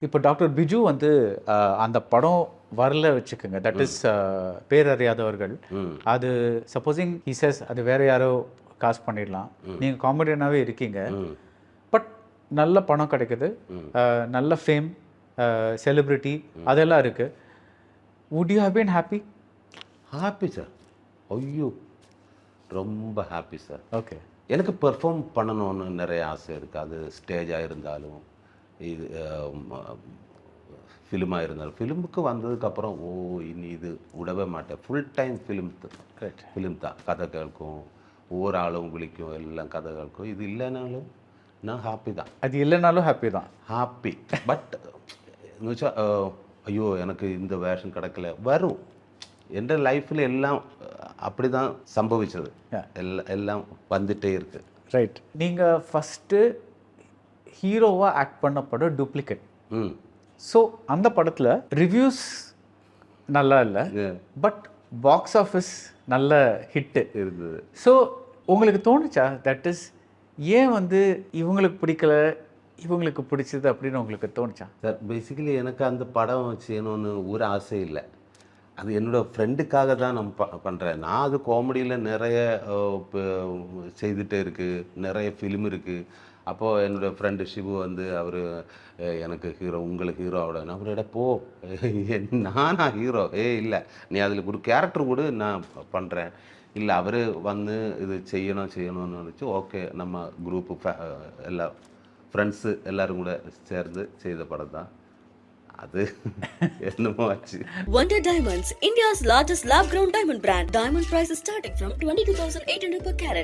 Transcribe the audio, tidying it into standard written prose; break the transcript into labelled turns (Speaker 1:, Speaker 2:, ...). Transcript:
Speaker 1: இப்போ டாக்டர் பிஜு வந்து அந்த படம் வரல வச்சுக்கோங்க, தட் இஸ் பேரறியாதவர்கள். அது சப்போஸிங் ஹீசஸ் அது வேற யாரோ காசு பண்ணிடலாம், நீங்கள் காமெடியனாகவே இருக்கீங்க, பட் நல்ல பணம் கிடைக்குது, நல்ல ஃபேம், செலிப்ரிட்டி அதெல்லாம் இருக்குது. Would you have been happy?
Speaker 2: Happy sir, ஐயோ ரொம்ப ஹாப்பி சார்.
Speaker 1: ஓகே.
Speaker 2: எனக்கு பெர்ஃபார்ம் பண்ணணும்னு நிறைய ஆசை இருக்குது. அது ஸ்டேஜாக இருந்தாலும், இது ஃபிலிமாக இருந்தாலும். ஃபிலிமுக்கு வந்ததுக்கப்புறம் இனி இது விடவே மாட்டேன். ஃபுல் டைம் ஃபிலிம் தான். கதை கேட்கும், ஒவ்வொரு ஆளும் விழிக்கும், எல்லாம் கதை கேட்கும். இது இல்லைனாலும் நான் ஹாப்பி தான்.
Speaker 1: அது இல்லைனாலும் ஹாப்பி தான்.
Speaker 2: ஹாப்பி. பட் ஐயோ எனக்கு இந்த வேஷன் கிடைக்கல வரும். என் லைஃப்பில் எல்லாம் அப்படி தான் சம்பவிச்சது. எல்லாம் வந்துட்டே இருக்குது.
Speaker 1: ரைட். நீங்கள் ஃபஸ்ட்டு ஹீரோவாக ஆக்ட் பண்ண படம் டூப்ளிகேட். ஸோ அந்த படத்தில் ரிவ்யூஸ் நல்லா இல்லை, பட் பாக்ஸ் ஆஃபீஸ் நல்ல ஹிட்டு
Speaker 2: இருந்தது.
Speaker 1: ஸோ உங்களுக்கு தோணுச்சா தட் இஸ் ஏன் வந்து இவங்களுக்கு பிடிக்கல இவங்களுக்கு பிடிச்சது அப்படின்னு உங்களுக்கு தோணுச்சா?
Speaker 2: சார் பேசிக்கலி எனக்கு அந்த படம் செய்யணும்னு ஒரு ஆசை இல்லை. அது என்னோடய ஃப்ரெண்டுக்காக தான் நான் பண்ணுறேன். நான் அது காமெடியில் நிறைய செய்துகிட்டே இருக்குது, நிறைய ஃபிலிம் இருக்குது. அப்போது என்னோடய ஃப்ரெண்டு சிவு வந்து அவர் எனக்கு ஹீரோ, உங்களுக்கு ஹீரோ ஆவிட. நான் அவரோட போ நானா ஹீரோ? இல்லை, நீ அதில் ஒரு கேரக்டர் கூட நான் பண்ணுறேன். இல்லை அவர் வந்து இது செய்யணும்னு நினச்சி ஓகே நம்ம குரூப்பு எல்லா ஃப்ரெண்ட்ஸு எல்லோரும் கூட சேர்ந்து செய்த படம் தான் அது. என்னமோ ஆச்சு.
Speaker 3: Wonder Diamonds, India's largest lab-grown diamond brand. Diamond prices starting from 22,800 per carat.